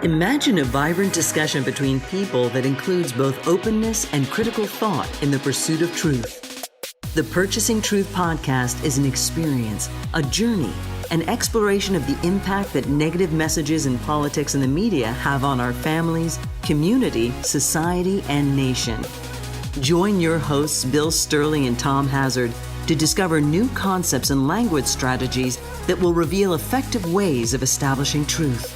Imagine a vibrant discussion between people that includes both openness and critical thought in the pursuit of truth. The Purchasing Truth podcast is an experience, a journey, an exploration of the impact that negative messages in politics and the media have on our families, community, society, and nation. Join your hosts, Bill Stierle and Tom Hazard, to discover new concepts and language strategies that will reveal effective ways of establishing truth.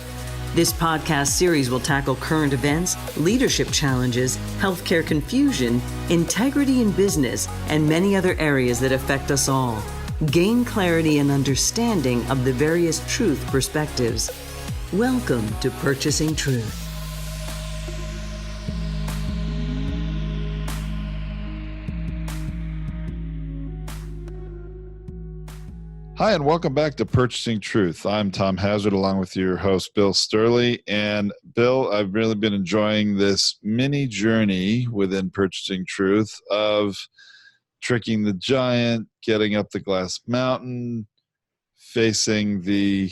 This podcast series will tackle current events, leadership challenges, healthcare confusion, integrity in business, and many other areas that affect us all. Gain clarity and understanding of the various truth perspectives. Welcome to Purchasing Truth. Hi, and welcome back to Purchasing Truth. I'm Tom Hazard, along with your host, Bill Stierle. And Bill, I've really been enjoying this mini journey within Purchasing Truth of tricking the giant, getting up the glass mountain, facing the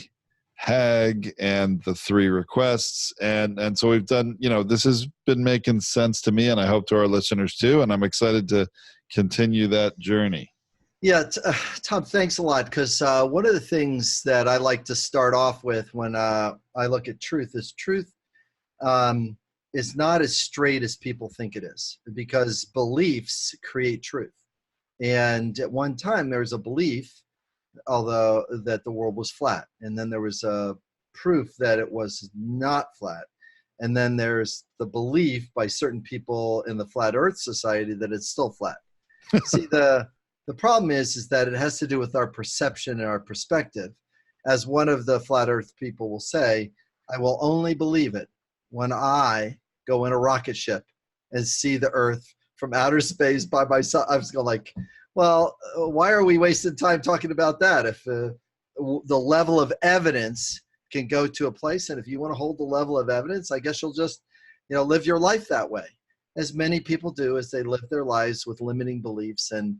hag and the three requests. And so we've done, this has been making sense to me, and I hope to our listeners too. And I'm excited to continue that journey. Yeah, Tom, thanks a lot. Because one of the things that I like to start off with when I look at truth is is not as straight as people think it is, because beliefs create truth. And at one time, there was a belief, although that the world was flat. And then there was a proof that it was not flat. And then there's the belief by certain people in the Flat Earth Society that it's still flat. See, the problem is that it has to do with our perception and our perspective. As one of the Flat Earth people will say, I will only believe it when I go in a rocket ship and see the Earth from outer space by myself. I was going like, well, why are we wasting time talking about that? If the level of evidence can go to a place, and if you want to hold the level of evidence, I guess you'll just, live your life that way, as many people do as they live their lives with limiting beliefs and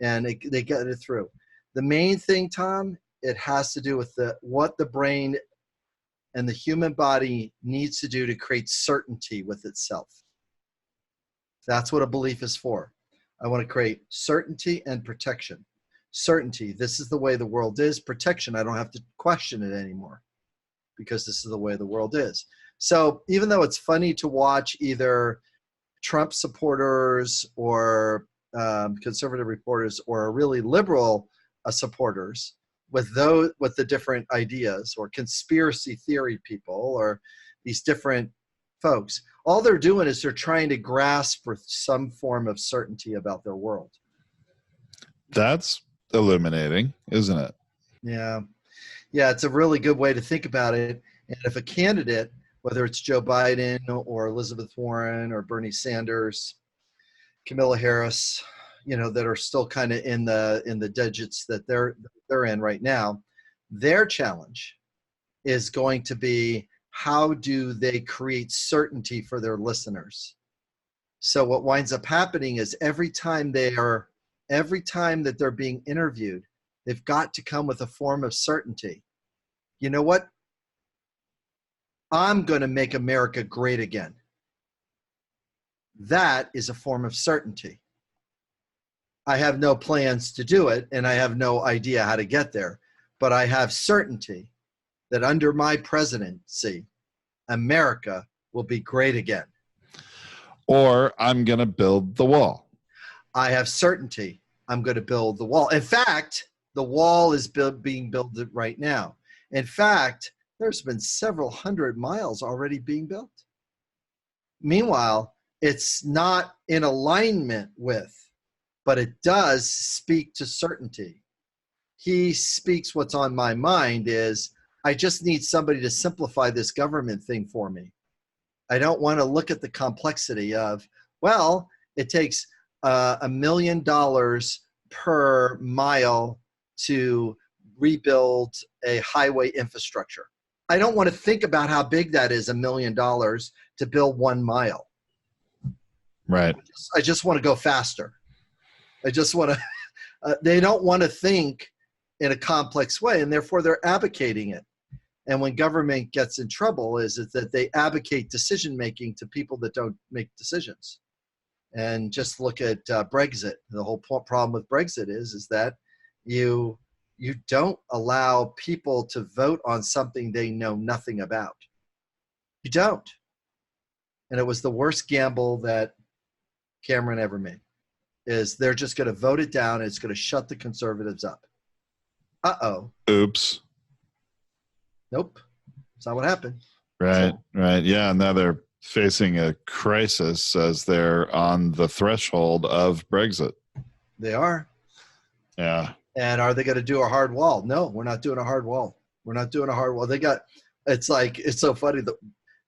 they get it through. The main thing, Tom, it has to do with what the brain and the human body needs to do to create certainty with itself. That's what a belief is for. I want to create certainty and protection. Certainty, this is the way the world is. Protection, I don't have to question it anymore because this is the way the world is. So even though it's funny to watch either Trump supporters or conservative reporters or really liberal supporters with the different ideas, or conspiracy theory people, or these different folks, all they're doing is they're trying to grasp for some form of certainty about their world. That's illuminating, isn't it? Yeah, it's a really good way to think about it. And if a candidate, whether it's Joe Biden or Elizabeth Warren or Bernie Sanders, Kamala Harris, that are still kind of in the digits that they're in right now, their challenge is going to be, how do they create certainty for their listeners? So what winds up happening is every time that they're being interviewed, they've got to come with a form of certainty. You know what? I'm going to make America great again. That is a form of certainty. I have no plans to do it, and I have no idea how to get there, but I have certainty that under my presidency, America will be great again. Or I'm going to build the wall. I have certainty I'm going to build the wall. In fact, the wall is being built right now. In fact, there's been several hundred miles already being built. Meanwhile, it's not in alignment with, but it does speak to certainty. He speaks what's on my mind is, I just need somebody to simplify this government thing for me. I don't want to look at the complexity of, well, it takes $1 million per mile to rebuild a highway infrastructure. I don't want to think about how big that is, $1 million to build 1 mile. Right. I just want to go faster. I just want to, they don't want to think in a complex way, and therefore they're advocating it. And when government gets in trouble is that they advocate decision making to people that don't make decisions. And just look at Brexit. The whole problem with Brexit is that you don't allow people to vote on something they know nothing about. You don't. And it was the worst gamble that Cameron ever made. Is they're just going to vote it down and it's going to shut the conservatives up. Uh-oh. Oops. Nope. That's not what happened. Right, right. Yeah, now they're facing a crisis as they're on the threshold of Brexit. They are. Yeah. And are they going to do a hard wall? No, we're not doing a hard wall. We're not doing a hard wall. It's so funny.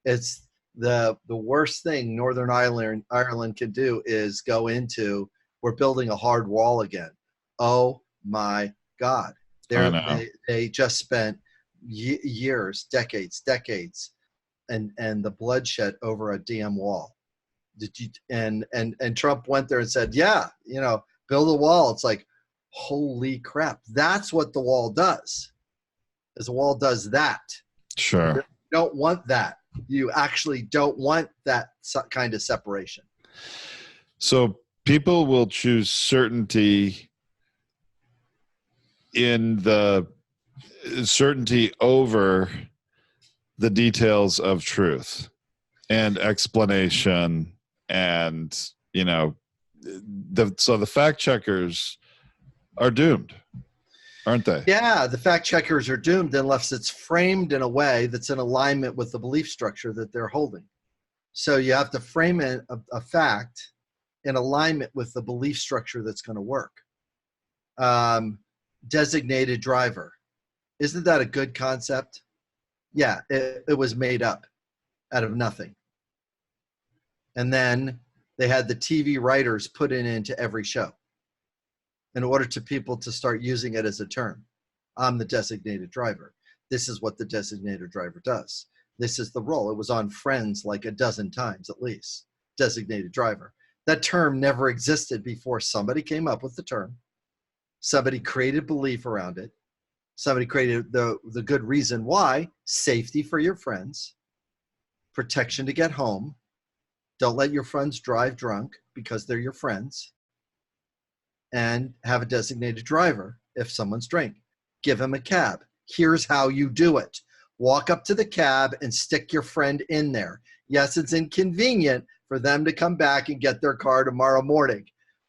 It's the worst thing Northern Ireland can do is go into, we're building a hard wall again. Oh my God. They just spent years, decades, and the bloodshed over a damn wall. And Trump went there and said, yeah, build a wall. It's like, holy crap. That's what the wall does. Is the wall does that. Sure. You don't want that. You actually don't want that kind of separation. So people will choose certainty over the details of truth and explanation, and so the fact checkers are doomed, aren't they? Yeah, the fact checkers are doomed unless it's framed in a way that's in alignment with the belief structure that they're holding. So you have to frame a fact in alignment with the belief structure that's going to work. Designated driver. Isn't that a good concept? Yeah, it was made up out of nothing. And then they had the TV writers put it into every show in order to people to start using it as a term. I'm the designated driver. This is what the designated driver does. This is the role. It was on Friends like a dozen times at least. Designated driver. That term never existed before somebody came up with the term. Somebody created belief around it. Somebody created the good reason why. Safety for your friends. Protection to get home. Don't let your friends drive drunk because they're your friends. And have a designated driver if someone's drinking. Give him a cab. Here's how you do it. Walk up to the cab and stick your friend in there. Yes, it's inconvenient for them to come back and get their car tomorrow morning.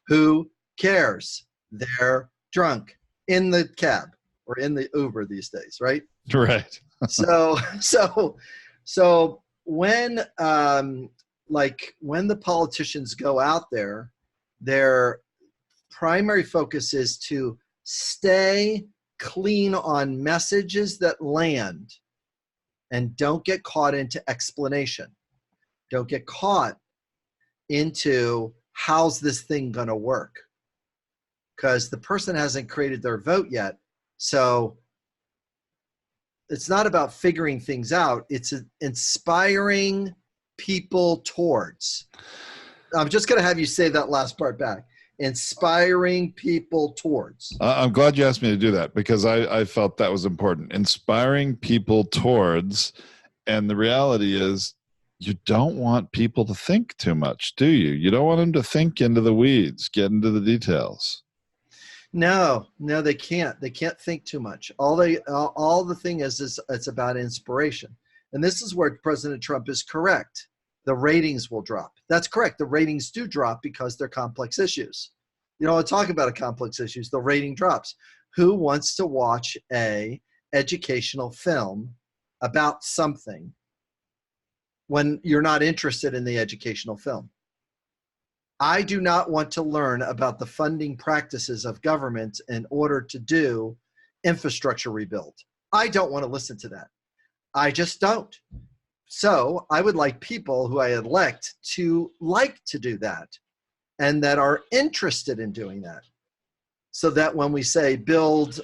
Who cares? They're drunk in the cab or in the Uber these days, right? Right. So when when the politicians go out there, their primary focus is to stay clean on messages that land and don't get caught into explanation. Don't get caught into how's this thing going to work? Because the person hasn't created their vote yet. So it's not about figuring things out. It's inspiring people towards. I'm just going to have you say that last part back. Inspiring people towards. I'm glad you asked me to do that because I felt that was important. Inspiring people towards. And the reality is you don't want people to think too much, do you? You don't want them to think into the weeds, get into the details. No, they can't. They can't think too much. All the thing is it's about inspiration. And this is where President Trump is correct. The ratings will drop. That's correct. The ratings do drop because they're complex issues. Talk about complex issues, the rating drops. Who wants to watch a educational film about something when you're not interested in the educational film? I do not want to learn about the funding practices of government in order to do infrastructure rebuild. I don't want to listen to that. I just don't. So I would like people who I elect to like to do that and that are interested in doing that. So that when we say build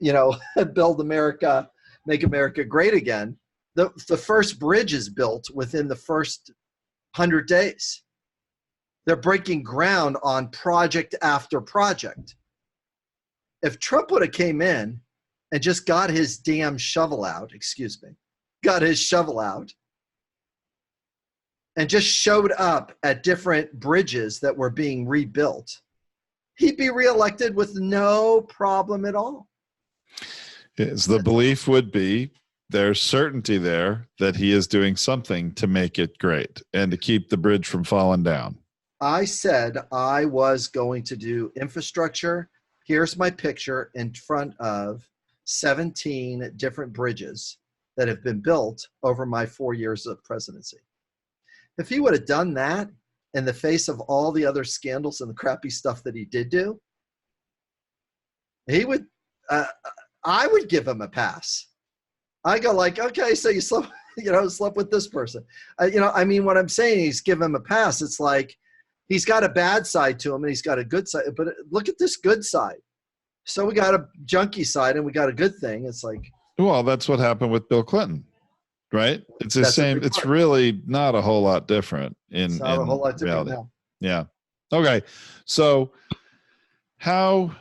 America, make America great again, the first bridge is built within the first 100 days. They're breaking ground on project after project. If Trump would have came in and just got his damn shovel out, got his shovel out, and just showed up at different bridges that were being rebuilt, he'd be reelected with no problem at all. Yes, the belief would be there's certainty there that he is doing something to make it great and to keep the bridge from falling down. I said I was going to do infrastructure. Here's my picture in front of 17 different bridges that have been built over my 4 years of presidency. If he would have done that in the face of all the other scandals and the crappy stuff that he did do, he would, I would give him a pass. I go like, okay, so you slept, slept with this person. What I'm saying, he's give him a pass. It's like, he's got a bad side to him and he's got a good side, but look at this good side. So we got a junky side and we got a good thing. It's like, well, that's what happened with Bill Clinton, right? It's the same. It's really not a whole lot different in reality. No. Yeah. Okay. So how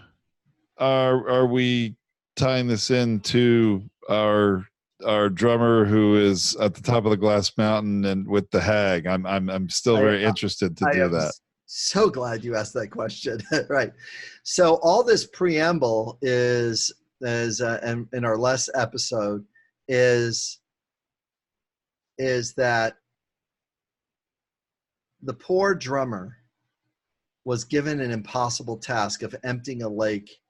are we tying this into our drummer who is at the top of the glass mountain and with the hag? I'm still very interested to do that. So glad you asked that question. Right. So all this preamble is in our last episode is that the poor drummer was given an impossible task of emptying a lake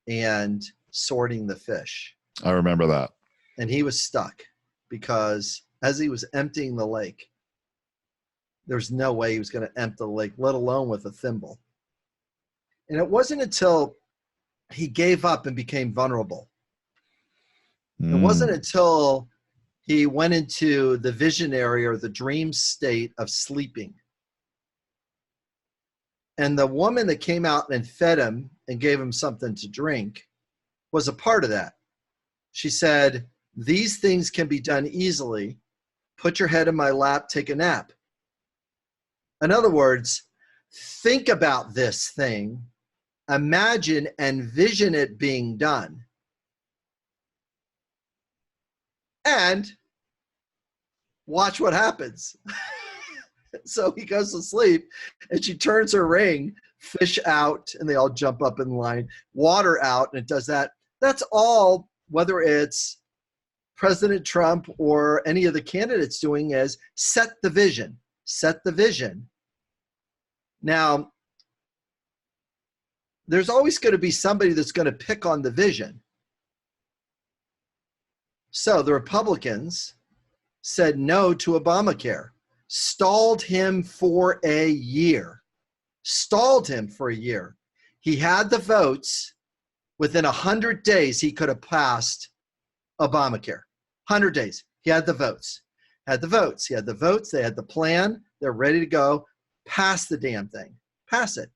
and sorting the fish. I remember that. And he was stuck because as he was emptying the lake, there's no way he was going to empty the lake, let alone with a thimble. And it wasn't until he gave up and became vulnerable. It wasn't until he went into the visionary or the dream state of sleeping. And the woman that came out and fed him and gave him something to drink was a part of that. She said, these things can be done easily. Put your head in my lap, take a nap. In other words, think about this thing, imagine and vision it being done. And watch what happens. So he goes to sleep and she turns her ring, fish out, and they all jump up in line, water out, and it does that. That's all, whether it's President Trump or any of the candidates doing, is set the vision. Set the vision. Now, there's always going to be somebody that's going to pick on the vision. So the Republicans said no to Obamacare, stalled him for a year. He had the votes. Within 100 days, he could have passed Obamacare. 100 days. He had the votes. He had the votes. They had the plan. They're ready to go. Pass the damn thing. Pass it.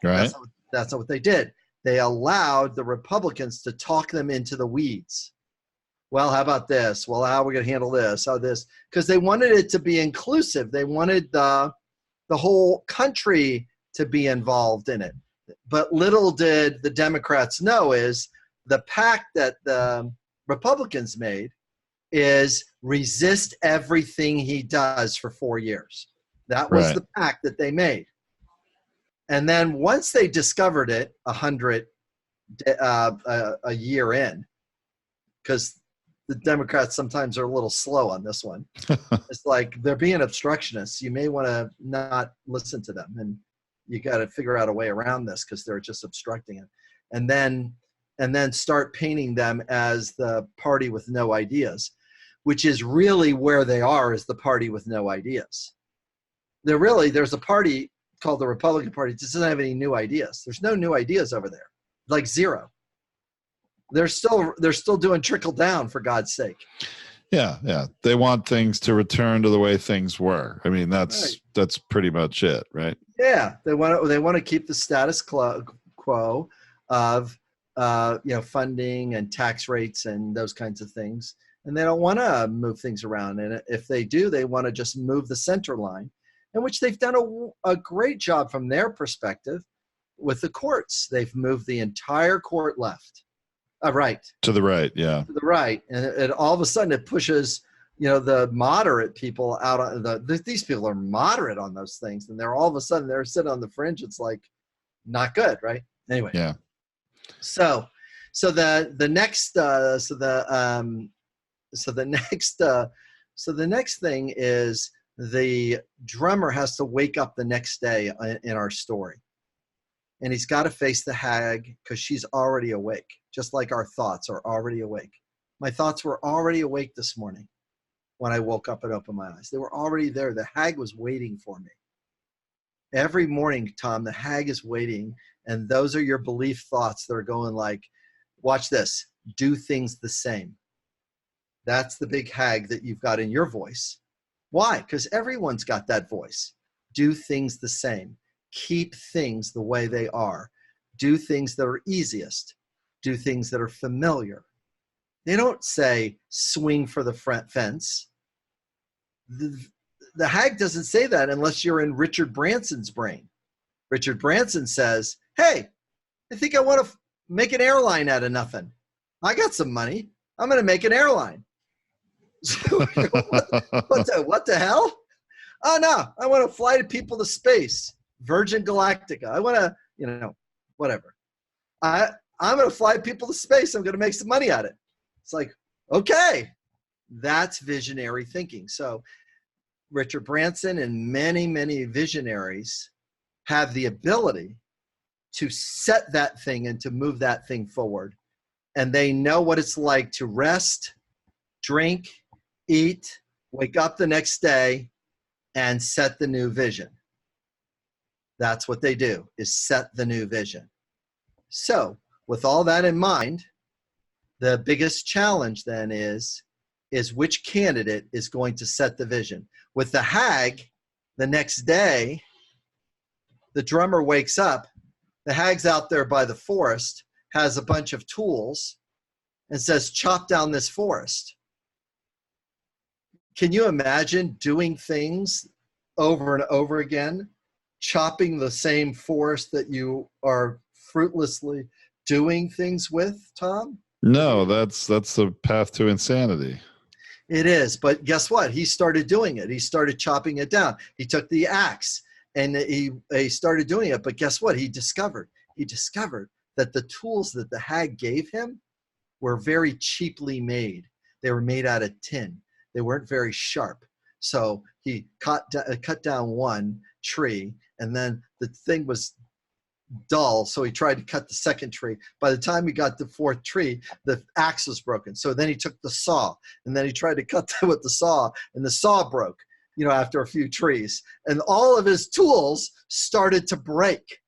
Right. That's not what they did. They allowed the Republicans to talk them into the weeds. Well, how about this? Well, how are we going to handle this? How this? Because they wanted it to be inclusive. They wanted the whole country to be involved in it. But little did the Democrats know is the pact that the Republicans made is resist everything he does for 4 years. That was the pact that they made. And then once they discovered it, a year in, because the Democrats sometimes are a little slow on this one. It's like they're being obstructionists. You may want to not listen to them, and you got to figure out a way around this because they're just obstructing it. And then start painting them as the party with no ideas, which is really where they are, is the party with no ideas. There's a party called the Republican Party that doesn't have any new ideas. There's no new ideas over there, like zero. They're still doing trickle down, for God's sake. Yeah. They want things to return to the way things were. I mean, that's pretty much it, right? Yeah, they want to keep the status quo of funding and tax rates and those kinds of things, and they don't want to move things around. And if they do, they want to just move the center line, in which they've done a great job from their perspective with the courts. They've moved the entire court left. Right. To the right, yeah. To the right. And all of a sudden it pushes, the moderate people out on these people are moderate on those things. And they're all of a sudden they're sitting on the fringe. It's like not good. Right. Anyway. Yeah. So the next, so the next thing is the drummer has to wake up the next day in our story. And he's got to face the hag because she's already awake, just like our thoughts are already awake. My thoughts were already awake this morning when I woke up and opened my eyes. They were already there. The hag was waiting for me. Every morning, Tom, the hag is waiting. And those are your belief thoughts that are going like, watch this, do things the same. That's the big hag that you've got in your voice. Why? Because everyone's got that voice. Do things the same. Keep things the way they are. Do things that are easiest. Do things that are familiar. They don't say swing for the front fence. The hag doesn't say that unless you're in Richard Branson's brain. Richard Branson says, hey, I think I want to make an airline out of nothing. I got some money. I'm going to make an airline. what the hell? Oh, no, I want to fly people to space. Virgin Galactica. I want to, whatever. I'm going to fly people to space. I'm going to make some money at it. It's like, okay, that's visionary thinking. So Richard Branson and many, many visionaries have the ability to set that thing and to move that thing forward. And they know what it's like to rest, drink, eat, wake up the next day, and set the new vision. That's what they do, is set the new vision. So with all that in mind, the biggest challenge then is which candidate is going to set the vision. With the hag, the next day, the drummer wakes up, the hag's out there by the forest, has a bunch of tools, and says, chop down this forest. Can you imagine doing things over and over again, chopping the same forest that you are fruitlessly doing things with, Tom? No, that's the path to insanity. It is, but guess what? He started doing it. He started chopping it down. He took the axe and he started doing it. But guess what? He discovered that the tools that the hag gave him were very cheaply made. They were made out of tin. They weren't very sharp. So he cut down one tree, and then the thing was dull, so he tried to cut the second tree. By the time he got the fourth tree, the axe was broken. So then he took the saw, and then he tried to cut that with the saw, and the saw broke, after a few trees. And all of his tools started to break.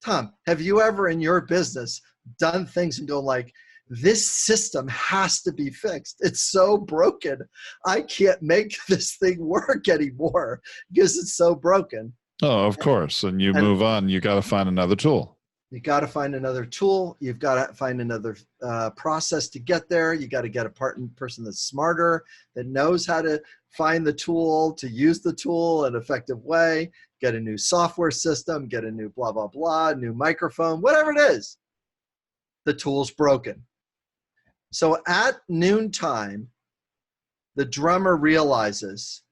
Tom, have you ever in your business done things and go like, this system has to be fixed. It's so broken. I can't make this thing work anymore because it's so broken. Oh, of course. And you move on. You got to find another tool. You got to find another tool. You've got to find another process to get there. You got to get a person that's smarter, that knows how to find the tool, to use the tool in an effective way, get a new software system, get a new blah, blah, blah, new microphone, whatever it is. The tool's broken. So at noontime, the drummer realizes,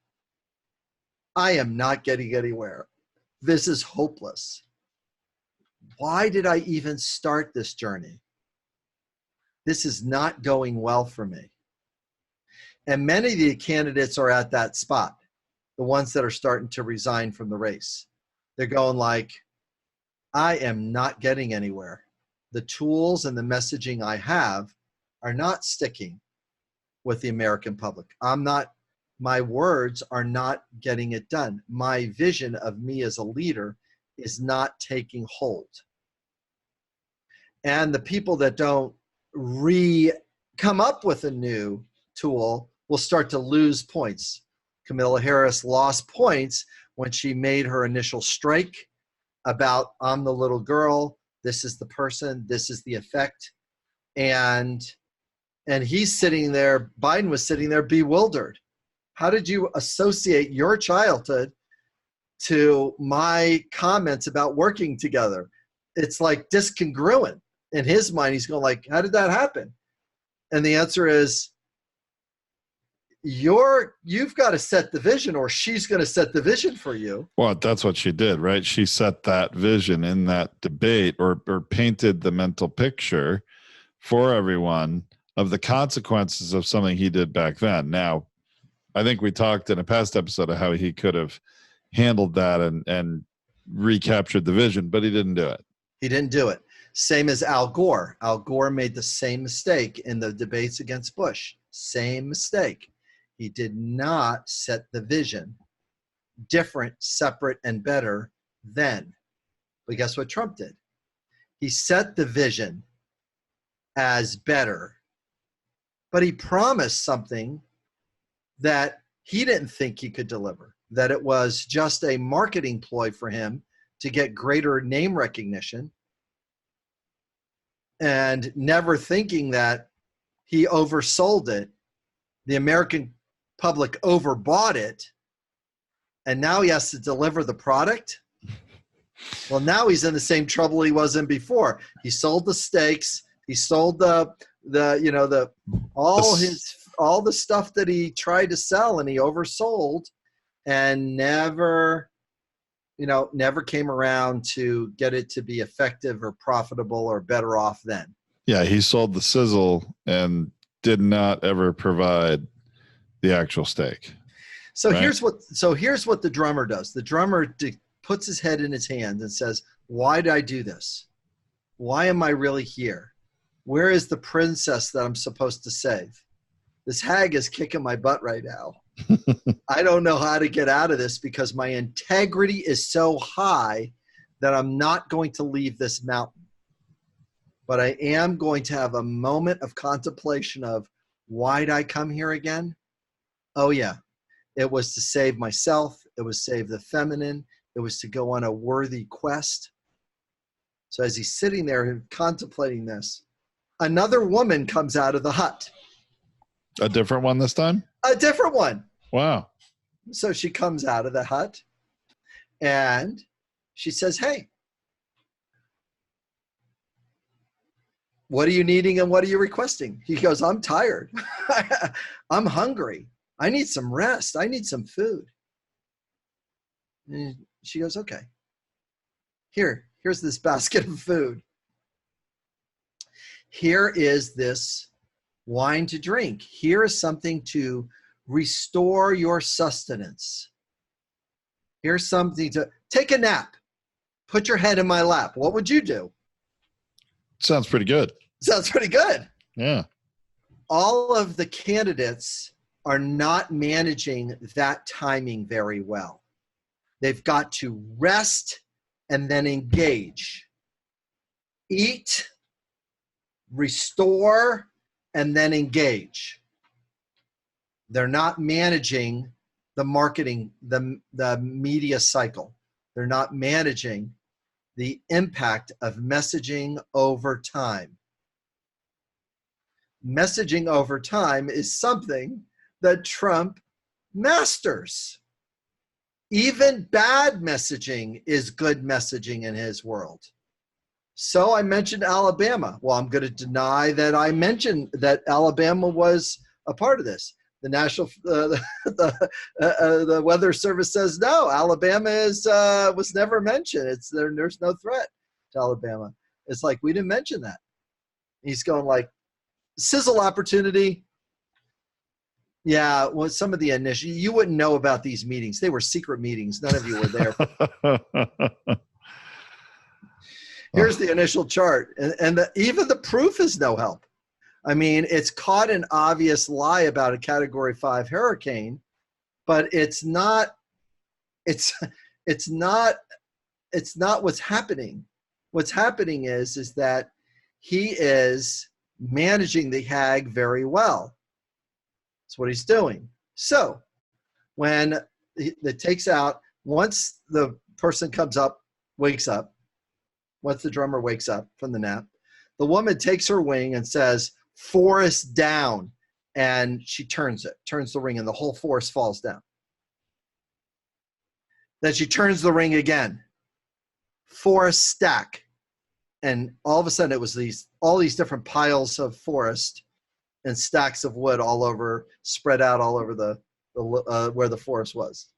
I am not getting anywhere. This is hopeless. Why did I even start this journey? This is not going well for me. And many of the candidates are at that spot, the ones that are starting to resign from the race. They're going like, I am not getting anywhere. The tools and the messaging I have are not sticking with the American public. My words are not getting it done. My vision of me as a leader is not taking hold. And the people that don't come up with a new tool will start to lose points. Kamala Harris lost points when she made her initial strike about, I'm the little girl, this is the person, this is the effect. And he's sitting there, Biden was sitting there bewildered. How did you associate your childhood to my comments about working together? It's like discongruent. in his mind, he's going like, how did that happen? And the answer is, you've got to set the vision, or she's going to set the vision for you. Well, that's what she did, right? She set that vision in that debate, or painted the mental picture for everyone of the consequences of something he did back then. Now, I think we talked in a past episode of how he could have handled that and recaptured the vision, but he didn't do it. He didn't do it. Same as Al Gore. Al Gore made the same mistake in the debates against Bush. Same mistake. He did not set the vision different, separate, and better then. But guess what Trump did? He set the vision as better, but he promised something that he didn't think he could deliver, that it was just a marketing ploy for him to get greater name recognition, and never thinking that he oversold it. The American public overbought it, and now he has to deliver the product. Well, now he's in the same trouble he was in before. He sold the steaks. He sold all the stuff that he tried to sell, and he oversold, and never came around to get it to be effective or profitable or better off then. Yeah, he sold the sizzle and did not ever provide the actual steak. So right? here's what the drummer does. The drummer puts his head in his hand and says, why did I do this? Why am I really here? Where is the princess that I'm supposed to save? This hag is kicking my butt right now. I don't know how to get out of this because my integrity is so high that I'm not going to leave this mountain. But I am going to have a moment of contemplation of, why did I come here again? Oh, yeah. It was to save myself. It was to save the feminine. It was to go on a worthy quest. So as he's sitting there and contemplating this, another woman comes out of the hut. A different one this time? A different one. Wow. So she comes out of the hut and she says, hey, what are you needing and what are you requesting? He goes, I'm tired. I'm hungry. I need some rest. I need some food. And she goes, okay, here's this basket of food. Here is this wine to drink. Here is something to restore your sustenance. Here's something to take a nap. Put your head in my lap. What would you do? Sounds pretty good. Sounds pretty good. Yeah. All of the candidates are not managing that timing very well. They've got to rest and then engage. Eat, restore, and then engage. They're not managing the marketing, the media cycle. They're not managing the impact of messaging over time. Messaging over time is something that Trump masters. Even bad messaging is good messaging in his world. So I mentioned Alabama. Well, I'm going to deny that I mentioned that Alabama was a part of this. The the Weather Service says no. Alabama was never mentioned. There's no threat to Alabama. It's like, we didn't mention that. He's going like, sizzle opportunity. Yeah, well, some of the initial, you wouldn't know about these meetings. They were secret meetings. None of you were there. Here's the initial chart, and even the proof is no help. I mean, it's caught an obvious lie about a Category 5 hurricane, but it's not what's happening. What's happening is that he is managing the hag very well. That's what he's doing. So when it takes out, once the person wakes up, once the drummer wakes up from the nap, the woman takes her wing and says, forest down. And she turns the ring, and the whole forest falls down. Then she turns the ring again. Forest stack. And all of a sudden it was all these different piles of forest and stacks of wood all over, spread out all over the where the forest was.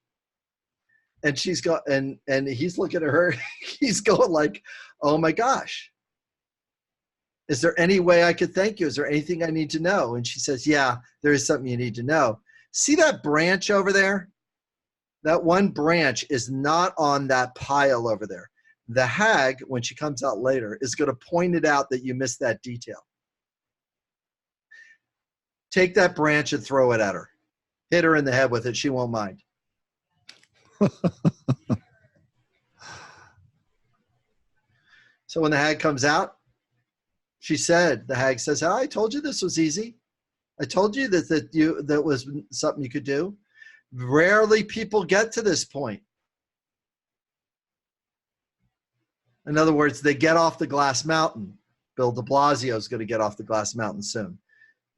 And she's got, and he's looking at her, he's going like, oh my gosh, is there any way I could thank you? Is there anything I need to know? And she says, yeah, there is something you need to know. See that branch over there? That one branch is not on that pile over there. The hag, when she comes out later, is going to point it out that you missed that detail. Take that branch and throw it at her. Hit her in the head with it. She won't mind. So when the hag comes out, the hag says, oh, I told you this was easy. I told you that was something you could do. Rarely people get to this point. In other words, they get off the glass mountain. Bill de Blasio is going to get off the glass mountain soon.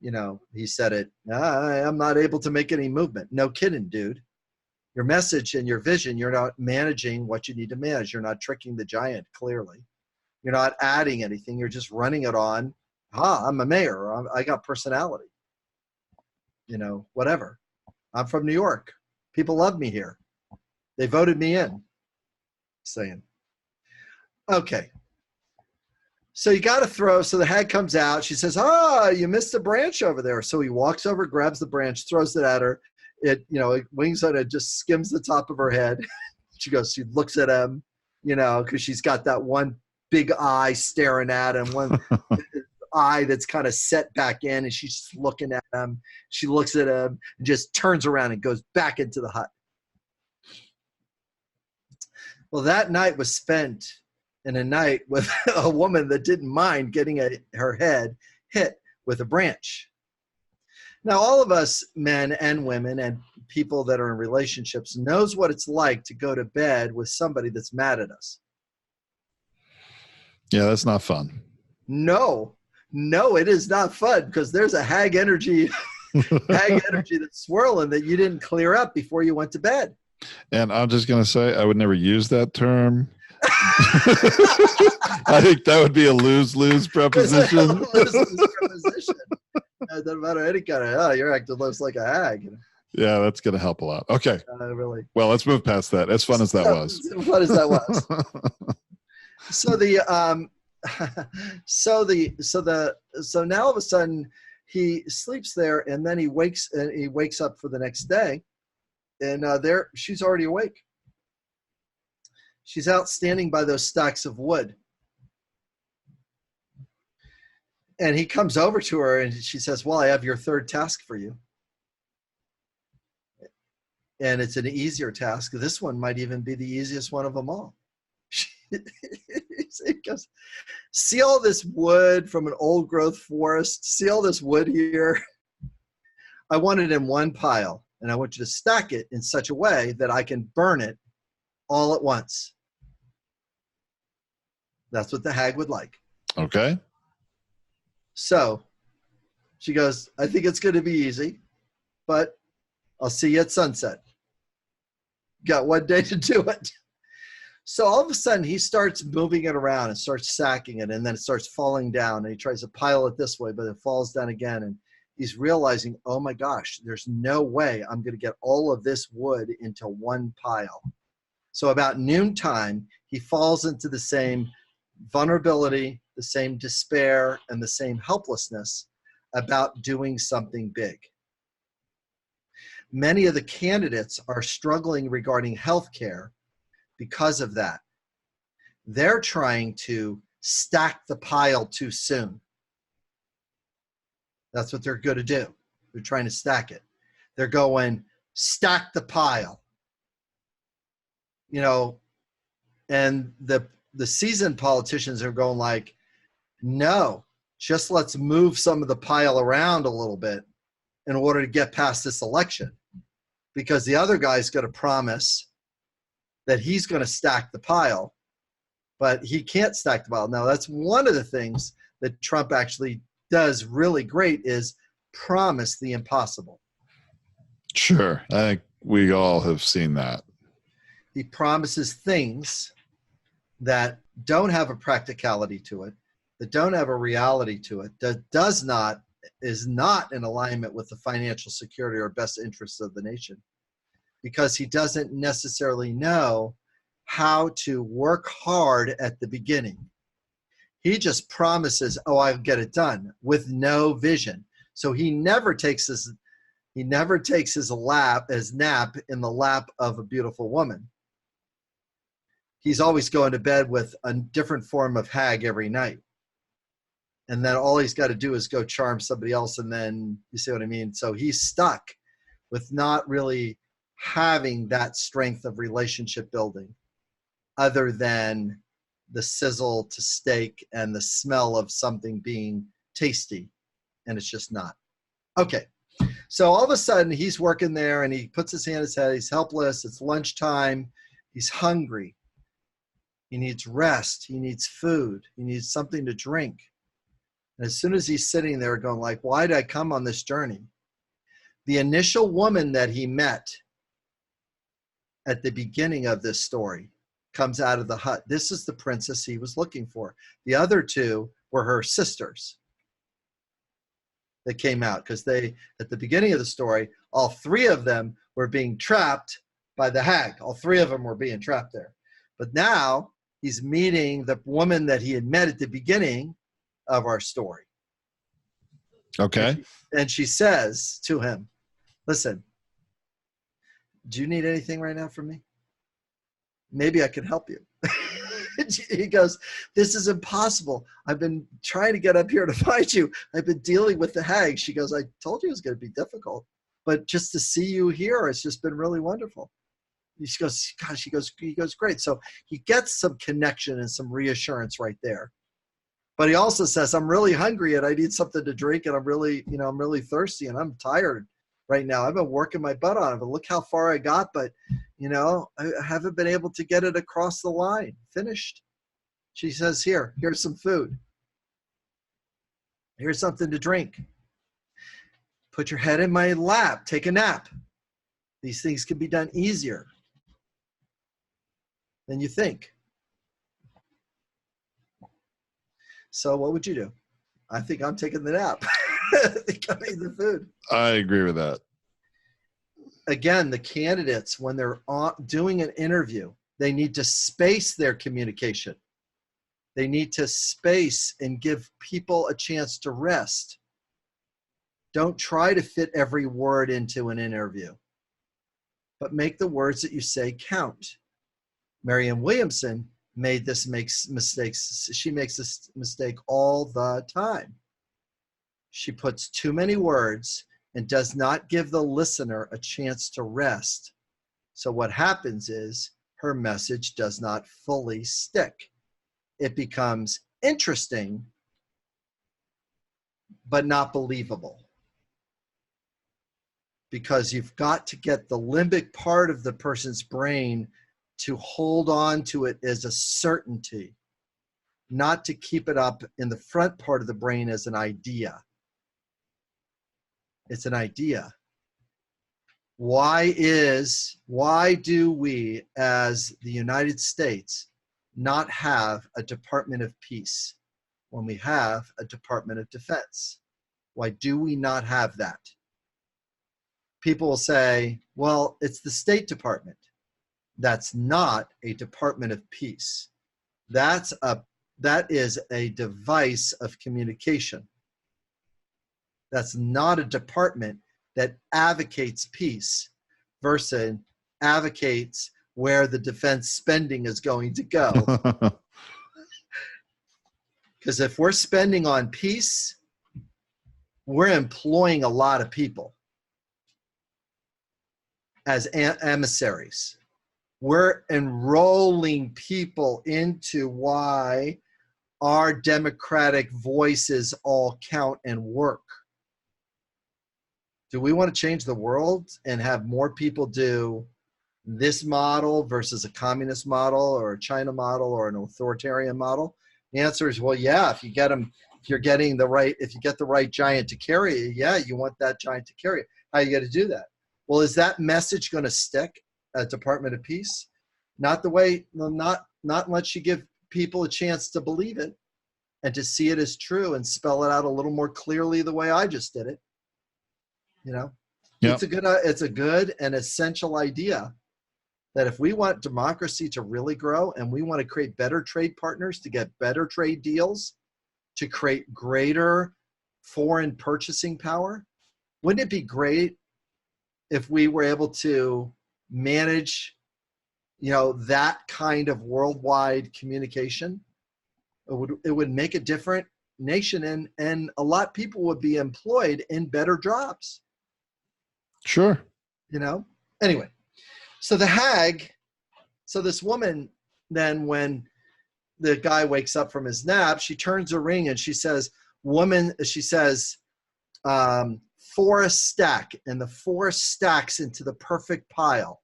You know, he said it, I'm not able to make any movement. No kidding, dude. Your message and your vision, you're not managing what you need to manage. You're not tricking the giant, clearly. You're not adding anything. You're just running it on, I'm a mayor. I got personality. You know, whatever. I'm from New York. People love me here. They voted me in. Saying. Okay. So you got to throw. So the hag comes out. She says, you missed a branch over there. So he walks over, grabs the branch, throws it at her. It wings on it, just skims the top of her head. She looks at him, because she's got that one big eye staring at him, one eye that's kind of set back in, and she's just looking at him. She looks at him and just turns around and goes back into the hut. Well, that night was spent in a night with a woman that didn't mind getting her head hit with a branch. Now, all of us, men and women and people that are in relationships, knows what it's like to go to bed with somebody that's mad at us. Yeah, that's not fun. No, it is not fun, because there's a hag energy that's swirling that you didn't clear up before you went to bed. And I'm just going to say, I would never use that term. I think that would be a lose-lose proposition. Lose-lose proposition. It doesn't matter any kind of, you're acting looks like a hag. Yeah, that's going to help a lot. Okay. Really. Well, let's move past that. As fun as that was. As fun as that was. So now all of a sudden he sleeps there, and then he wakes up for the next day, and there she's already awake. She's out standing by those stacks of wood. And he comes over to her and she says, well, I have your third task for you. And it's an easier task. This one might even be the easiest one of them all. He goes, see all this wood from an old growth forest? See all this wood here? I want it in one pile, and I want you to stack it in such a way that I can burn it all at once. That's what the hag would like. Okay. So she goes, I think it's going to be easy, but I'll see you at sunset. Got one day to do it. So all of a sudden he starts moving it around and starts stacking it, and then it starts falling down, and he tries to pile it this way, but it falls down again. And he's realizing, oh my gosh, there's no way I'm going to get all of this wood into one pile. So about noontime, he falls into the same vulnerability, the same despair, and the same helplessness about doing something big. Many of the candidates are struggling regarding healthcare because of that. They're trying to stack the pile too soon. That's what they're going to do. They're trying to stack it. They're going, stack the pile. And the seasoned politicians are going like, no, just let's move some of the pile around a little bit in order to get past this election, because the other guy's going to promise that he's going to stack the pile, but he can't stack the pile. Now, that's one of the things that Trump actually does really great, is promise the impossible. Sure. I think we all have seen that. He promises things that don't have a practicality to it, that don't have a reality to it, that is not in alignment with the financial security or best interests of the nation, because he doesn't necessarily know how to work hard at the beginning. He just promises, oh, I'll get it done, with no vision. So he never takes his nap in the lap of a beautiful woman. He's always going to bed with a different form of hag every night. And then all he's got to do is go charm somebody else, and then, you see what I mean? So he's stuck with not really having that strength of relationship building, other than the sizzle to steak and the smell of something being tasty, and it's just not. Okay, so all of a sudden he's working there, and he puts his hand in his head. He's helpless. It's lunchtime. He's hungry. He needs rest. He needs food. He needs something to drink. And as soon as he's sitting there going like, why did I come on this journey? The initial woman that he met at the beginning of this story comes out of the hut. This is the princess he was looking for. The other two were her sisters that came out, because they, at the beginning of the story, all three of them were being trapped by the hag. All three of them were being trapped there. But now he's meeting the woman that he had met at the beginning of our story. Okay. And she says to him, listen, do you need anything right now from me? Maybe I can help you. He goes, this is impossible. I've been trying to get up here to find you. I've been dealing with the hag. She goes, I told you it was going to be difficult, but just to see you here, it's just been really wonderful. She goes, gosh, he goes, great. So he gets some connection and some reassurance right there. But he also says, I'm really hungry and I need something to drink, and I'm really thirsty, and I'm tired right now. I've been working my butt on it, but look how far I got, but I haven't been able to get it across the line, finished. She says, here's some food. Here's something to drink. Put your head in my lap, take a nap. These things can be done easier than you think. So what would you do? I think I'm taking the nap. I think I'm eating the food. I agree with that. Again, the candidates, when they're doing an interview, they need to space their communication. They need to space and give people a chance to rest. Don't try to fit every word into an interview, but make the words that you say count. Marianne Williamson makes mistakes. She makes this mistake all the time. She puts too many words and does not give the listener a chance to rest. So what happens is her message does not fully stick. It becomes interesting, but not believable. Because you've got to get the limbic part of the person's brain to hold on to it as a certainty, not to keep it up in the front part of the brain as an idea. It's an idea. Why do we, as the United States, not have a Department of Peace when we have a Department of Defense? Why do we not have that? People will say, well, it's the State Department. That's not a Department of Peace. That is a device of communication. That's not a department that advocates peace versus advocates where the defense spending is going to go. Because if we're spending on peace, we're employing a lot of people as emissaries. We're enrolling people into why our democratic voices all count and work. Do we want to change the world and have more people do this model versus a communist model or a China model or an authoritarian model? The answer is, well, yeah, if you get the right giant to carry you, yeah, you want that giant to carry it. How are you going to do that? Well, is that message going to stick at Department of Peace? Not unless you give people a chance to believe it and to see it as true and spell it out a little more clearly the way I just did it. You know, Yep. it's a good and essential idea that if we want democracy to really grow and we want to create better trade partners to get better trade deals, to create greater foreign purchasing power, wouldn't it be great if we were able to manage, that kind of worldwide communication? It would make a different nation, and a lot of people would be employed in better jobs. Sure. Anyway, so this woman, then when the guy wakes up from his nap, she turns a ring and she says, forest stack, and the forest stacks into the perfect pile.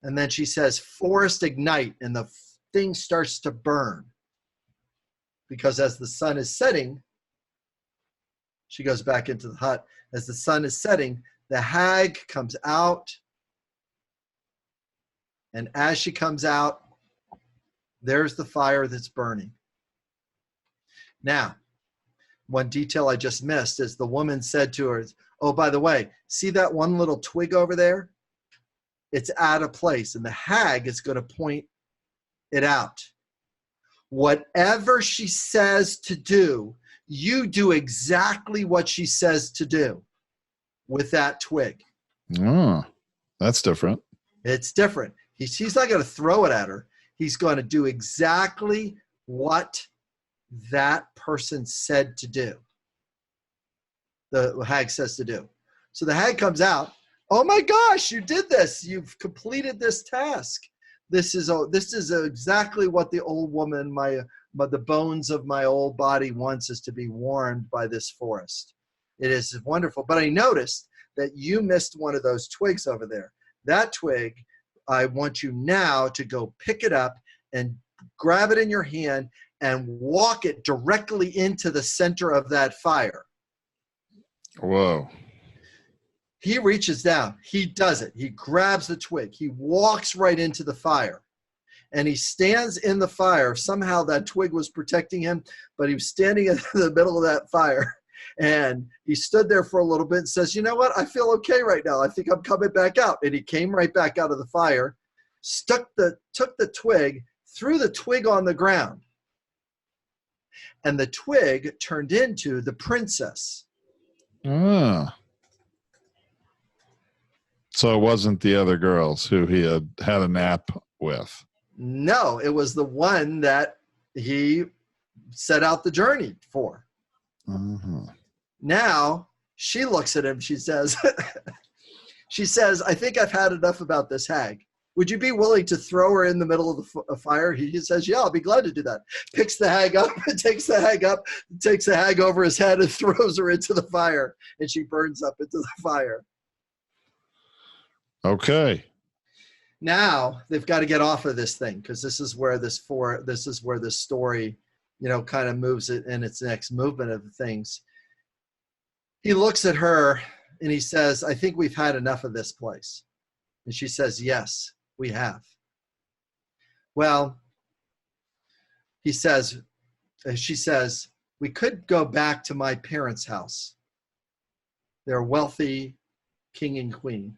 And then she says, forest ignite, and the thing starts to burn. Because as the sun is setting, she goes back into the hut. As the sun is setting, the hag comes out. And as she comes out, there's the fire that's burning. Now, one detail I just missed is the woman said to her, oh, by the way, see that one little twig over there? It's out of place, and the hag is going to point it out. Whatever she says to do, you do exactly what she says to do with that twig. Oh, that's different. It's different. He's not going to throw it at her. He's going to do exactly what that person said to do. The hag says to do. So the hag comes out. Oh my gosh, you did this. You've completed this task. This is exactly what the old woman, the bones of my old body wants, is to be warmed by this forest. It is wonderful. But I noticed that you missed one of those twigs over there. That twig, I want you now to go pick it up and grab it in your hand and walk it directly into the center of that fire. Whoa. He reaches down. He does it. He grabs the twig. He walks right into the fire. And he stands in the fire. Somehow that twig was protecting him, but he was standing in the middle of that fire. And he stood there for a little bit and says, you know what? I feel okay right now. I think I'm coming back out. And he came right back out of the fire, took the twig, threw the twig on the ground. And the twig turned into the princess. Ah. So it wasn't the other girls who he had a nap with. No, it was the one that he set out the journey for. Uh-huh. Now she looks at him. She says, I think I've had enough about this hag. Would you be willing to throw her in the middle of the fire? He says, yeah, I'll be glad to do that. Picks the hag up, takes the hag over his head and throws her into the fire. And she burns up into the fire. Okay. Now they've got to get off of this thing, because this is where this story, kind of moves it in its next movement of things. He looks at her and he says, I think we've had enough of this place. And she says, yes, we have. Well, she says, we could go back to my parents' house. They're wealthy king and queen,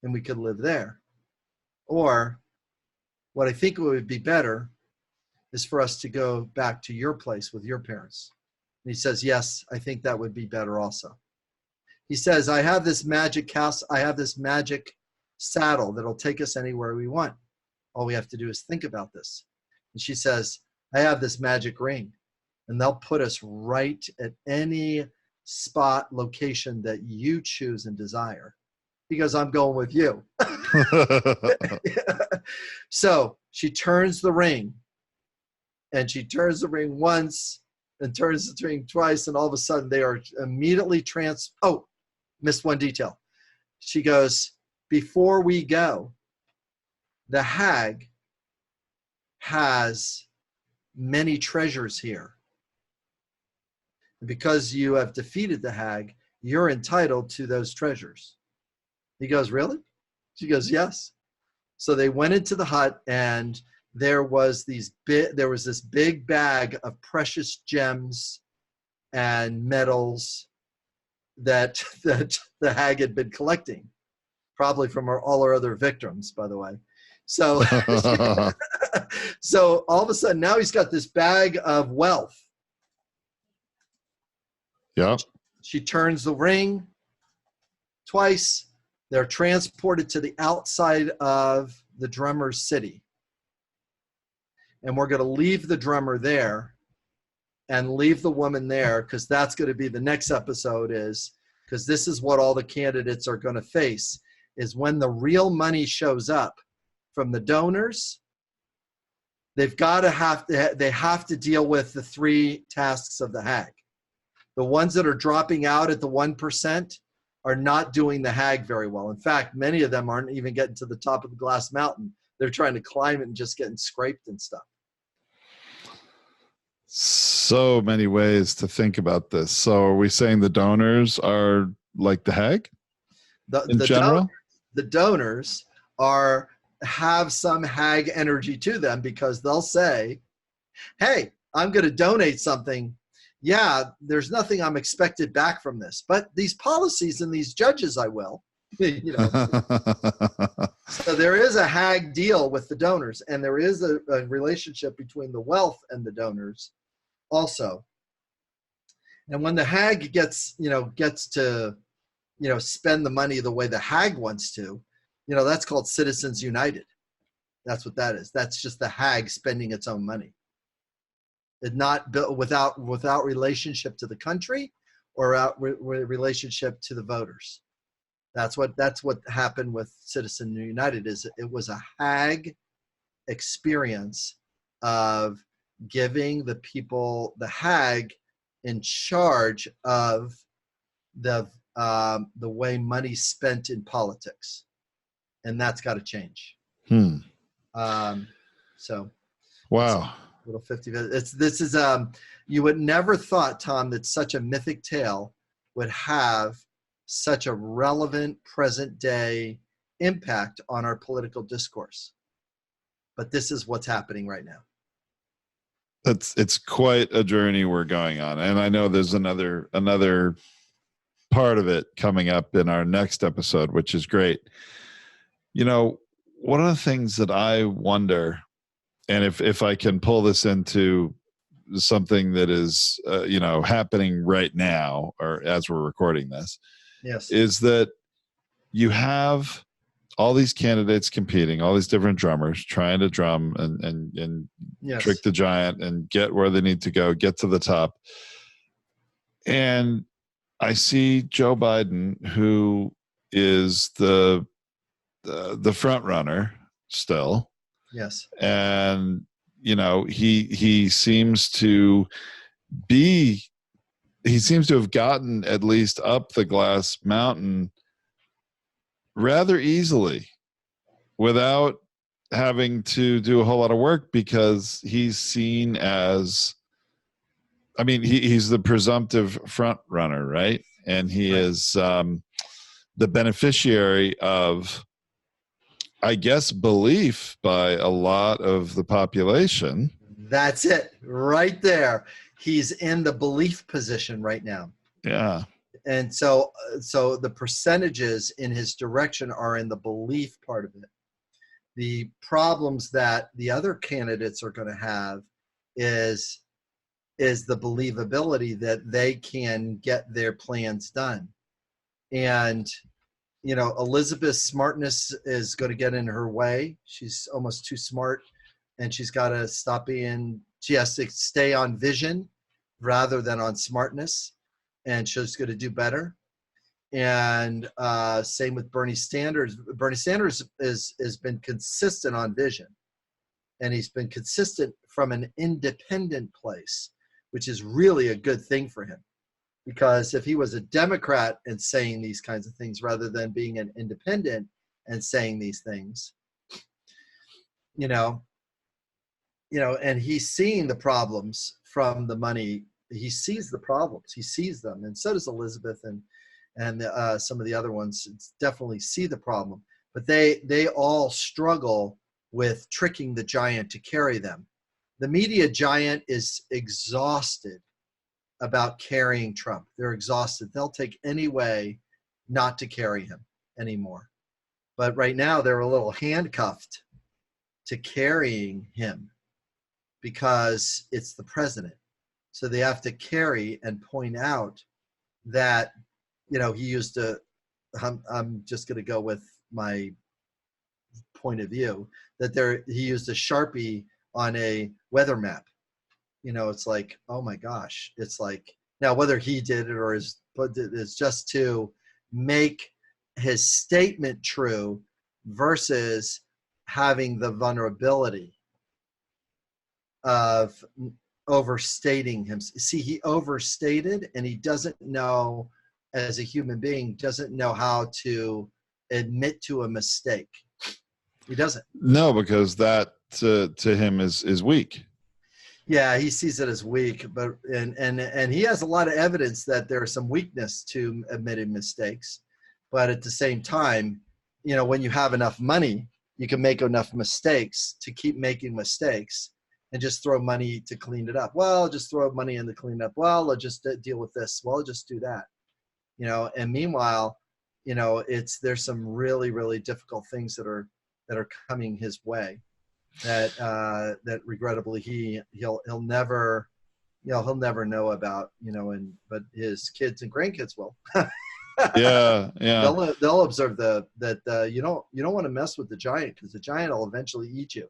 and we could live there. Or what I think would be better is for us to go back to your place with your parents. And he says, yes, I think that would be better also. He says, I have this magic house. I have this magic saddle that'll take us anywhere we want. All we have to do is think about this. And she says, I have this magic ring, and they'll put us right at any spot, location that you choose and desire. Because I'm going with you. So she turns the ring, and she turns the ring once and turns the ring twice, and all of a sudden they are immediately missed one detail. She goes, before we go, the hag has many treasures here. And because you have defeated the hag, you're entitled to those treasures. He goes, really? She goes, yes. So they went into the hut, and there was this big bag of precious gems and metals that the hag had been collecting, probably from all her other victims, by the way. So so all of a sudden now he's got this bag of wealth. Yeah. She turns the ring twice. They're transported to the outside of the drummer's city. And we're going to leave the drummer there and leave the woman there, because that's going to be the next episode, is because this is what all the candidates are going to face, is when the real money shows up from the donors, they have to deal with the 3 tasks of the hag. The ones that are dropping out at the 1% are not doing the hag very well. In fact, many of them aren't even getting to the top of the glass mountain. They're trying to climb it and just getting scraped and stuff. So many ways to think about this. So are we saying the donors are like the hag in general? The donors have some hag energy to them, because they'll say, hey, I'm going to donate something. Yeah, there's nothing I'm expected back from this, but these policies and these judges, I will. You know. So there is a hag deal with the donors, and there is a relationship between the wealth and the donors also. And when the hag gets to spend the money the way the hag wants to, that's called Citizens United. That's what that is. That's just the hag spending its own money. It's not built without relationship to the country or relationship to the voters. That's what happened with Citizens United. It was a hag experience of giving the people, the hag, in charge of the way money's spent in politics, and that's got to change. So, wow, little 50. This is you would never thought, Tom, that such a mythic tale would have such a relevant present day impact on our political discourse, but this is what's happening right now. It's quite a journey we're going on, and I know there's another part of it coming up in our next episode, which is great. One of the things that I wonder, and if I can pull this into something that is happening right now, or as we're recording this, yes, is that you have all these candidates competing, all these different drummers trying to drum and yes, trick the giant and get where they need to go, get to the top. And I see Joe Biden, who is the front runner still. yes, And he seems to have gotten at least up the glass mountain rather easily without having to do a whole lot of work, because he's seen as, he's the presumptive front runner, right? And he is the beneficiary of, I guess, belief by a lot of the population. That's it right there. He's in the belief position right now. Yeah. And so the percentages in his direction are in the belief part of it. The problems that the other candidates are going to have is the believability that they can get their plans done. And Elizabeth's smartness is going to get in her way. She's almost too smart, and she's got to she has to stay on vision rather than on smartness, and she's going to do better. And same with Bernie Sanders. Bernie Sanders has been consistent on vision, and he's been consistent from an independent place, which is really a good thing for him. Because if he was a Democrat and saying these kinds of things rather than being an independent and saying these things, and he's seeing the problems from the money. He sees the problems. He sees them. And so does Elizabeth and some of the other ones definitely see the problem. But they all struggle with tricking the giant to carry them. The media giant is exhausted about carrying Trump. They're exhausted. They'll take any way not to carry him anymore. But right now they're a little handcuffed to carrying him because it's the president. So they have to carry and point out that, he used I'm just going to go with my point of view, that he used a Sharpie on a weather map. It's like, oh my gosh. It's like, now whether he did it or it's just to make his statement true versus having the vulnerability of overstating him. See, he overstated, and he doesn't know, as a human being, doesn't know how to admit to a mistake. He doesn't. No, because that to him is weak. Yeah, he sees it as weak, but and he has a lot of evidence that there's some weakness to admitting mistakes. But at the same time, when you have enough money, you can make enough mistakes to keep making mistakes and just throw money to clean it up. Well, just throw money in to clean it up. Well, I'll just deal with this. Well, I'll just do that. And meanwhile, there's some really, really difficult things that are coming his way that regrettably he'll never know about, but his kids and grandkids will. Yeah. They'll observe that you don't want to mess with the giant, because the giant will eventually eat you.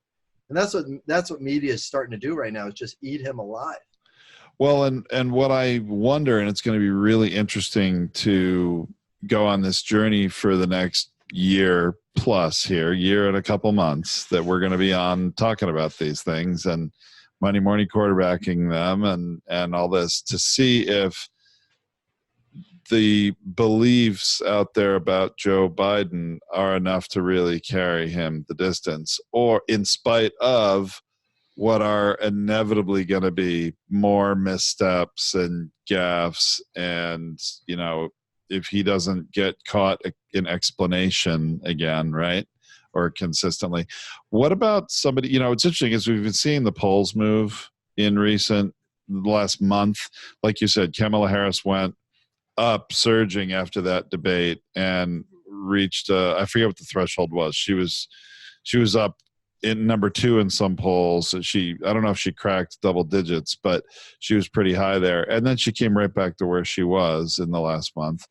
And that's what media is starting to do right now, is just eat him alive. Well, and what I wonder, and it's going to be really interesting to go on this journey for the next year and a couple months, that we're going to be on talking about these things and Monday morning quarterbacking them and all this, to see if the beliefs out there about Joe Biden are enough to really carry him the distance, or in spite of what are inevitably going to be more missteps and gaffes, and if he doesn't get caught in explanation again, right, or consistently. What about somebody, it's interesting, as we've been seeing the polls move in the last month. Like you said, Kamala Harris went up surging after that debate and reached I forget what the threshold was. She was up in number 2 in some polls. I don't know if she cracked double digits, but she was pretty high there. And then she came right back to where she was in the last month.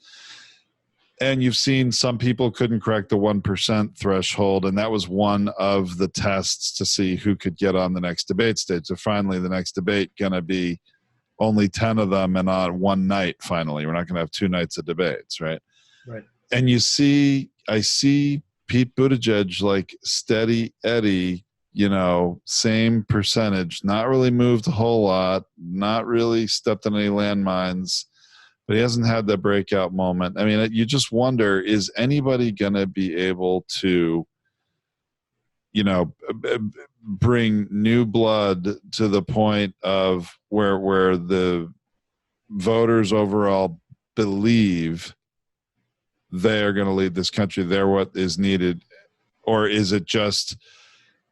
And you've seen some people couldn't crack the 1% threshold, and that was one of the tests to see who could get on the next debate stage. So finally, the next debate going to be only 10 of them, and on one night, finally. We're not going to have 2 nights of debates, right? Right. And I see Pete Buttigieg like steady Eddie, same percentage, not really moved a whole lot, not really stepped on any landmines, but he hasn't had that breakout moment. I mean, you just wonder, is anybody going to be able to, bring new blood to the point of where the voters overall believe they are going to lead this country, they're what is needed? Or is it just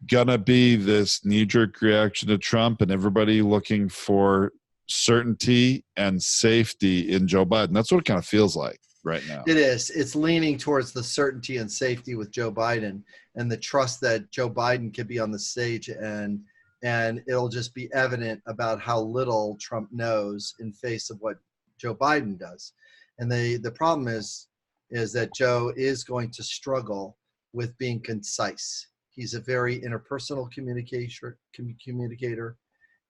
going to be this knee-jerk reaction to Trump and everybody looking for certainty and safety in Joe Biden? That's what it kind of feels like right now. It is. It's leaning towards the certainty and safety with Joe Biden, and the trust that Joe Biden could be on the stage, and it'll just be evident about how little Trump knows in face of what Joe Biden does. And the problem is that Joe is going to struggle with being concise. He's a very interpersonal communicator,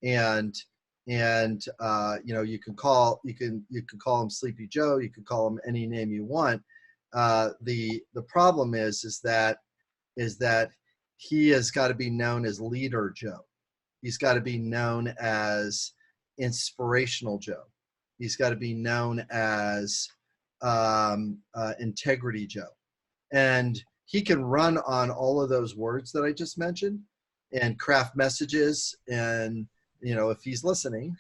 and you can call him Sleepy Joe, you can call him any name you want. The problem is that he has got to be known as Leader Joe. He's got to be known as Inspirational Joe. He's got to be known as Integrity Joe. And he can run on all of those words that I just mentioned and craft messages. And, if he's listening,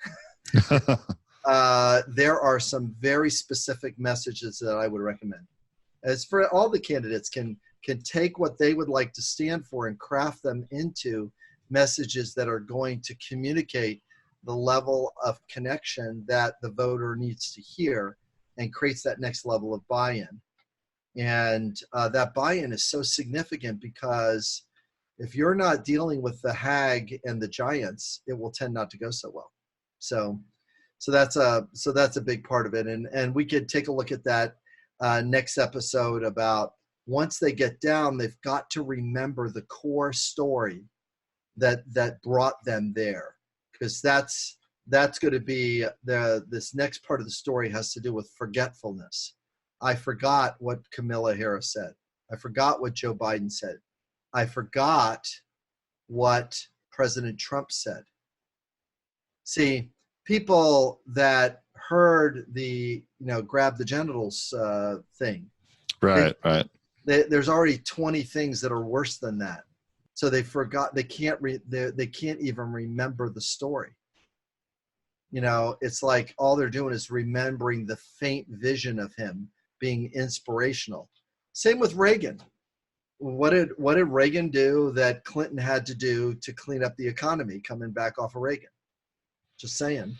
there are some very specific messages that I would recommend. As for all the candidates can can take what they would like to stand for and craft them into messages that are going to communicate the level of connection that the voter needs to hear, and creates that next level of buy-in. And that buy-in is so significant, because if you're not dealing with the hag and the giants, it will tend not to go so well. So that's a big part of it. And we could take a look at that next episode about, once they get down, they've got to remember the core story that brought them there, because that's going to be this next part of the story has to do with forgetfulness. I forgot what Kamala Harris said. I forgot what Joe Biden said. I forgot what President Trump said. See, people that heard the grab the genitals thing, Right. there's already 20 things that are worse than that. So they forgot. They can't even remember the story. It's like all they're doing is remembering the faint vision of him being inspirational. Same with Reagan. What did Reagan do that Clinton had to do to clean up the economy coming back off of Reagan? Just saying.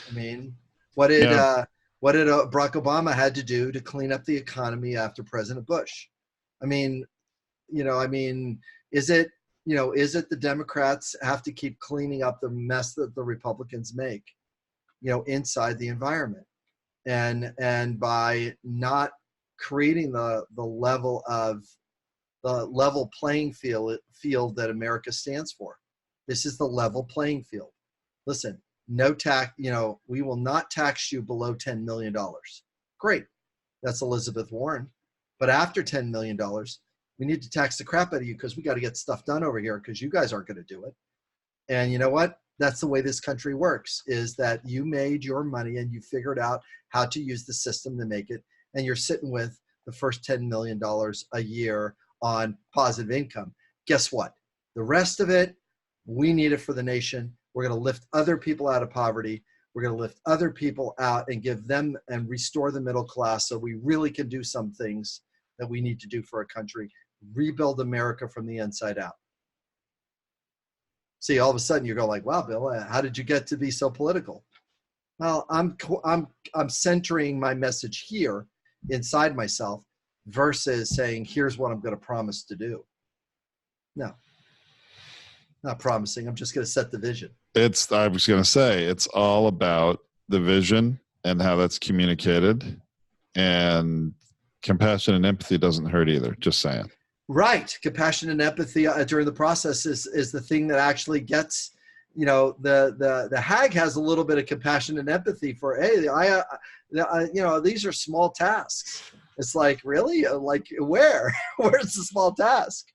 I mean, what did Barack Obama had to do to clean up the economy after President Bush? I mean, is it the Democrats have to keep cleaning up the mess that the Republicans make, inside the environment, and by not creating the level playing field that America stands for. This is the level playing field. Listen, no tax, we will not tax you below $10 million. Great. That's Elizabeth Warren. But after $10 million, we need to tax the crap out of you, because we got to get stuff done over here, because you guys aren't going to do it. And you know what? That's the way this country works, is that you made your money and you figured out how to use the system to make it. And you're sitting with the first $10 million a year on positive income. Guess what? The rest of it, we need it for the nation. We're going to lift other people out of poverty. We're going to lift other people out and give them and restore the middle class, so we really can do some things that we need to do for our country. Rebuild America from the inside out. See, all of a sudden you go like, wow, Bill, how did you get to be so political? Well, I'm centering my message here inside myself, versus saying, here's what I'm going to promise to do. No, not promising. I'm just going to set the vision. I was going to say, it's all about the vision and how that's communicated, and compassion and empathy doesn't hurt either. Just saying. Right. Compassion and empathy during the process is the thing that actually gets, the hag has a little bit of compassion and empathy for, hey, these are small tasks. It's like, really? Like, where's the small task?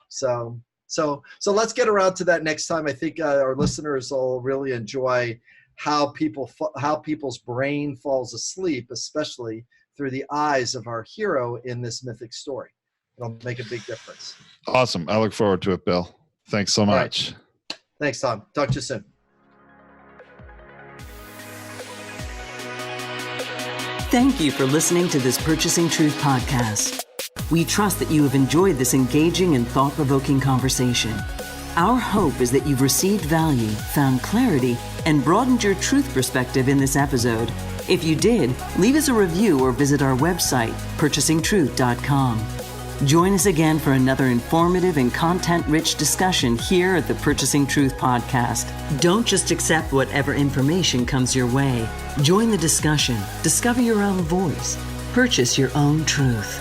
So let's get around to that next time. I think our listeners will really enjoy how people's brain falls asleep, especially through the eyes of our hero in this mythic story. It'll make a big difference. Awesome. I look forward to it, Bill. Thanks so much. Right. Thanks, Tom. Talk to you soon. Thank you for listening to this Purchasing Truth podcast. We trust that you have enjoyed this engaging and thought-provoking conversation. Our hope is that you've received value, found clarity, and broadened your truth perspective in this episode. If you did, leave us a review or visit our website, purchasingtruth.com. Join us again for another informative and content-rich discussion here at the Purchasing Truth podcast. Don't just accept whatever information comes your way. Join the discussion. Discover your own voice. Purchase your own truth.